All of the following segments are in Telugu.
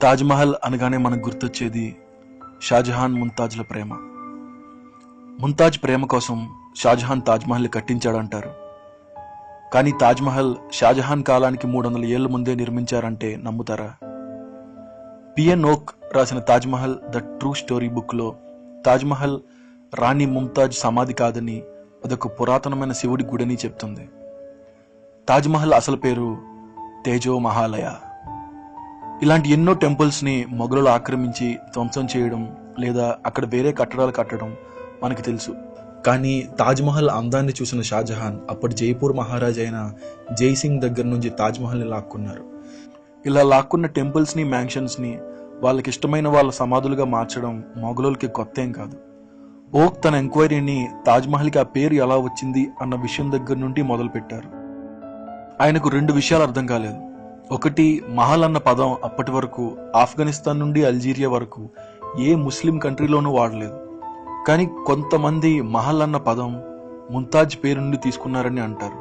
తాజ్మహల్ అనగానే మనకు గుర్తొచ్చేది షాజహాన్ ముంతాజ్ల ప్రేమ. ముంతాజ్ ప్రేమ కోసం షాజహాన్ తాజ్మహల్ కట్టించాడంటారు. కానీ తాజ్మహల్ షాజహాన్ కాలానికి 300 ఏళ్ల ముందే నిర్మించారంటే నమ్ముతారా? పిఎన్ ఓక్ రాసిన తాజ్మహల్ ద ట్రూ స్టోరీ బుక్లో తాజ్మహల్ రాణి ముంతాజ్ సమాధి కాదని, అదొక పురాతనమైన శివుడి గుడని చెప్తుంది. తాజ్మహల్ అసలు పేరు తేజో మహాలయ. ఇలాంటి ఎన్నో టెంపుల్స్ని మొఘలులు ఆక్రమించి ధ్వంసం చేయడం లేదా అక్కడ వేరే కట్టడాలు కట్టడం మనకు తెలుసు. కానీ తాజ్మహల్ అందాన్ని చూసిన షాజహాన్ అప్పటి జైపూర్ మహారాజు అయిన జైసింగ్ దగ్గర నుంచి తాజ్మహల్ని లాక్కున్నారు. ఇలా లాక్కున్న టెంపుల్స్ని మ్యాన్షన్స్ని వాళ్ళకి ఇష్టమైన వాళ్ళ సమాధులుగా మార్చడం మొఘలులకి కొత్త ఏం కాదు. ఓక్ తన ఎంక్వైరీని తాజ్మహల్కి ఆ పేరు ఎలా వచ్చింది అన్న విషయం దగ్గర నుండి మొదలుపెట్టారు. ఆయనకు 2 విషయాలు అర్థం కాలేదు. ఒకటి, మహల్ అన్న పదం అప్పటి వరకు ఆఫ్ఘనిస్తాన్ నుండి అల్జీరియా వరకు ఏ ముస్లిం కంట్రీలోనూ వాడలేదు. కానీ కొంతమంది మహల్ అన్న పదం ముంతాజ్ పేరు నుండి తీసుకున్నారని అంటారు.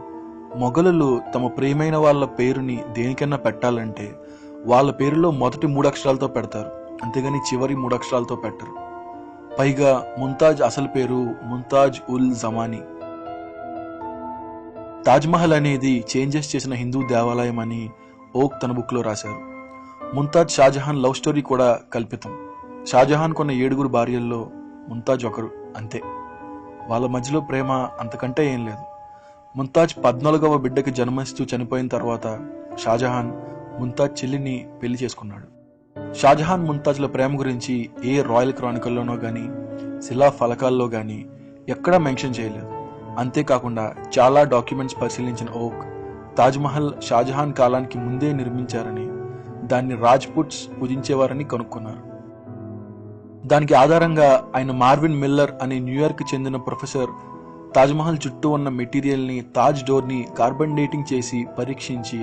మొఘలులు తమ ప్రియమైన వాళ్ళ పేరుని దేనికైనా పెట్టాలంటే వాళ్ళ పేరులో మొదటి 3 అక్షరాలతో పెడతారు, అంతేగాని చివరి 3 అక్షరాలతో పెట్టరు. పైగా ముంతాజ్ అసలు పేరు ముంతాజ్ ఉల్ జమానీ. తాజ్మహల్ అనేది చేంజెస్ చేసిన హిందూ దేవాలయం అని ఓక్ తన బుక్లో రాశారు. ముంతాజ్ షాజహాన్ లవ్ స్టోరీ కూడా కల్పితం. షాజహాన్ కొన్న 7 భార్యల్లో ముంతాజ్ ఒకరు, అంతే. వాళ్ళ మధ్యలో ప్రేమ అంతకంటే ఏం లేదు. ముంతాజ్ 14వ బిడ్డకి జన్మనిస్తూ చనిపోయిన తర్వాత షాజహాన్ ముంతాజ్ చెల్లిని పెళ్లి చేసుకున్నాడు. షాజహాన్ ముంతాజ్ల ప్రేమ గురించి ఏ రాయల్ క్రానికల్లోనో గానీ శిలా ఫలకాల్లో గానీ ఎక్కడా మెన్షన్ చేయలేదు. అంతేకాకుండా చాలా డాక్యుమెంట్స్ పరిశీలించిన ఓక్ తాజ్మహల్ షాజహాన్ కాలానికి ముందే నిర్మించారని, దాన్ని రాజ్పుట్స్ పూజించేవారని కనుక్కున్నారు. దానికి ఆధారంగా ఆయన మార్విన్ మిల్లర్ అనే న్యూయార్క్ చెందిన ప్రొఫెసర్ తాజ్మహల్ చుట్టూ ఉన్న మెటీరియల్ని, తాజ్ డోర్ని కార్బన్ డేటింగ్ చేసి పరీక్షించి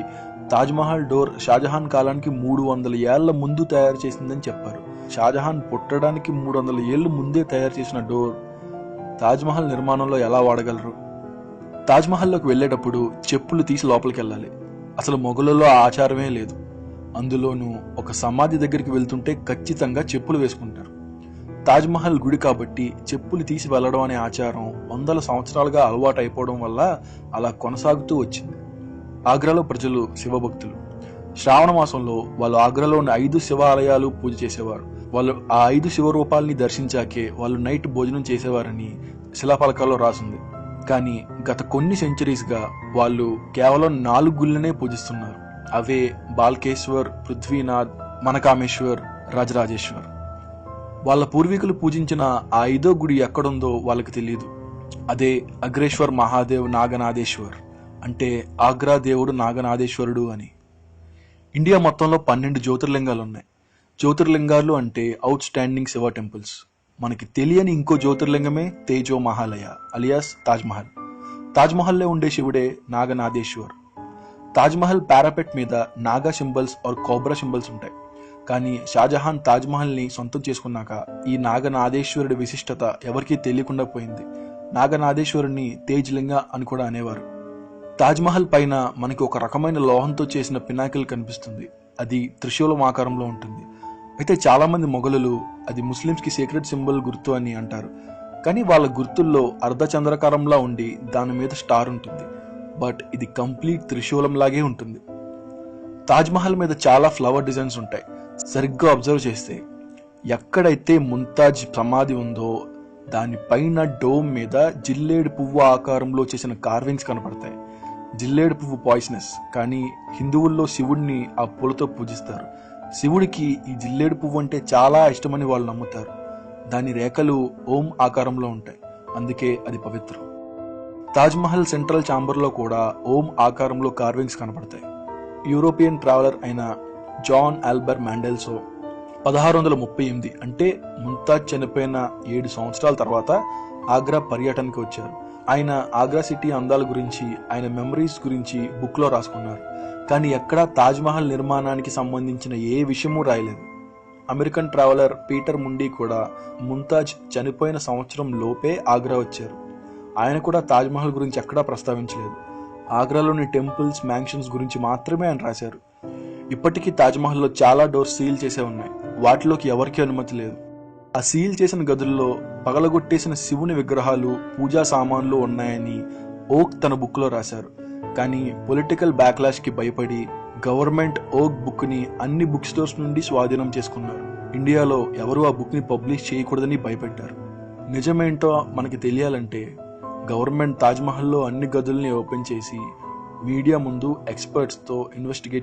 తాజ్మహల్ డోర్ షాజహాన్ కాలానికి 300 ఏళ్ల ముందు తయారు చేసిందని చెప్పారు. షాజహాన్ పుట్టడానికి 300 ఏళ్లు ముందే తయారు చేసిన డోర్ తాజ్మహల్ నిర్మాణంలో ఎలా వాడగలరు? తాజ్మహల్లోకి వెళ్ళేటప్పుడు చెప్పులు తీసి లోపలికి వెళ్ళాలి. అసలు మొఘలుల్లో ఆ ఆచారమే లేదు. అందులోనూ ఒక సమాధి దగ్గరికి వెళ్తుంటే ఖచ్చితంగా చెప్పులు వేసుకుంటారు. తాజ్మహల్ గుడి కాబట్టి చెప్పులు తీసి వెళ్ళడం అనే ఆచారం 100 సంవత్సరాలుగా అలవాటు అయిపోవడం వల్ల అలా కొనసాగుతూ వచ్చింది. ఆగ్రాలో ప్రజలు శివభక్తులు. శ్రావణ మాసంలో వాళ్ళు ఆగ్రాలో ఉన్న 5 శివాలయాలు పూజ చేసేవారు. వాళ్ళు ఆ 5 శివరూపాలని దర్శించాకే వాళ్ళు నైట్ భోజనం చేసేవారని శిలాఫలకాల్లో రాసింది. కానీ గత కొన్ని సెంచరీస్గా వాళ్ళు కేవలం 4 గుళ్ళనే పూజిస్తున్నారు. అవే బాల్కేశ్వర్, పృథ్వీనాథ్, మనకామేశ్వర్, రాజరాజేశ్వర్. వాళ్ళ పూర్వీకులు పూజించిన ఆ 5వ గుడి ఎక్కడుందో వాళ్ళకి తెలియదు. అదే అగ్రేశ్వర్ మహాదేవ్ నాగనాథేశ్వర్, అంటే ఆగ్రా దేవుడు నాగనాథేశ్వరుడు అని. ఇండియా మొత్తంలో 12 జ్యోతిర్లింగాలు ఉన్నాయి. జ్యోతిర్లింగాలు అంటే అవుట్ స్టాండింగ్ శివ టెంపుల్స్. మనకి తెలియని ఇంకో జ్యోతిర్లింగమే తేజో మహాలయ అలియాస్ తాజ్మహల్. తాజ్మహల్లో ఉండే శివుడే నాగనాథేశ్వర్. తాజ్మహల్ పారాపెట్ మీద Naga symbols or cobra symbols ఉంటాయి. కానీ షాజహాన్ తాజ్మహల్ని సొంతం చేసుకున్నాక ఈ నాగనాథేశ్వరుడి విశిష్టత ఎవరికీ తెలియకుండా పోయింది. నాగనాథేశ్వరుని తేజ్లింగ అని కూడా అనేవారు. తాజ్మహల్ పైన మనకి ఒక రకమైన లోహంతో చేసిన పినాకిల్ కనిపిస్తుంది. అది త్రిశూలం ఆకారంలో ఉంటుంది. అయితే చాలా మంది మొఘలులు అది ముస్లిమ్స్కి సీక్రెట్ సింబల్ గుర్తు అని అంటారు. కానీ వాళ్ళ గుర్తుల్లో అర్ధచంద్రకారంలా ఉండి దాని మీద స్టార్ ఉంటుంది. బట్ ఇది కంప్లీట్ త్రిశూలం లాగే ఉంటుంది. తాజ్మహల్ మీద చాలా ఫ్లవర్ డిజైన్స్ ఉంటాయి. సరిగ్గా అబ్జర్వ్ చేస్తే ఎక్కడైతే ముంతాజ్ సమాధి ఉందో దానిపైన డోమ్ మీద జిల్లేడు పువ్వు ఆకారంలో చేసిన కార్వింగ్స్ కనపడతాయి. జిల్లేడు పువ్వు పాయిజనస్, కానీ హిందువుల్లో శివుడిని ఆ పూలతో పూజిస్తారు. శివుడికి ఈ జిల్లేడు పువ్వు అంటే చాలా ఇష్టమని వాళ్ళు నమ్ముతారు. దాని రేఖలు ఓం ఆకారంలో ఉంటాయి, అందుకే అది పవిత్రం. తాజ్మహల్ సెంట్రల్ ఛాంబర్లో కూడా ఓం ఆకారంలో కార్వింగ్స్ కనపడతాయి. యూరోపియన్ ట్రావెలర్ అయిన జాన్ ఆల్బర్ మాండెల్సో 1638 అంటే ముంతాజ్ చనిపోయిన 7 సంవత్సరాల తర్వాత ఆగ్రా పర్యటనకి వచ్చారు. ఆయన ఆగ్రా సిటీ అందాల గురించి, ఆయన మెమరీస్ గురించి బుక్లో రాసుకున్నారు. కానీ ఎక్కడా తాజ్మహల్ నిర్మాణానికి సంబంధించిన ఏ విషయమూ రాయలేదు. అమెరికన్ ట్రావెలర్ పీటర్ ముండీ కూడా ముంతాజ్ చనిపోయిన సంవత్సరం లోపే ఆగ్రా వచ్చారు. ఆయన కూడా తాజ్మహల్ గురించి ఎక్కడా ప్రస్తావించలేదు. ఆగ్రాలోని టెంపుల్స్, మ్యాన్షన్స్ గురించి మాత్రమే ఆయన రాశారు. ఇప్పటికీ తాజ్మహల్లో చాలా డోర్స్ సీల్ చేసే ఉన్నాయి. వాటిలోకి ఎవరికీ అనుమతి లేదు. ఆ సీల్ చేసిన గదుల్లో పగలగొట్టేసిన శివుని విగ్రహాలు, పూజా సామాన్లు ఉన్నాయని ఓక్ తన బుక్లో రాశారు. కానీ పొలిటికల్ బ్యాక్లాష్ కి భయపడి గవర్నమెంట్ ఓక్ బుక్ ని అన్ని బుక్ స్టోర్స్ నుండి స్వాధీనం చేసుకున్నారు. ఇండియాలో ఎవరు ఆ బుక్ ని పబ్లిష్ చేయకూడదని భయపెట్టారు. నిజమేంటో మనకి తెలియాలంటే గవర్నమెంట్ తాజ్మహల్లో అన్ని గదుల్ని ఓపెన్ చేసి మీడియా ముందు ఎక్స్పర్ట్స్తో ఇన్వెస్టిగేట్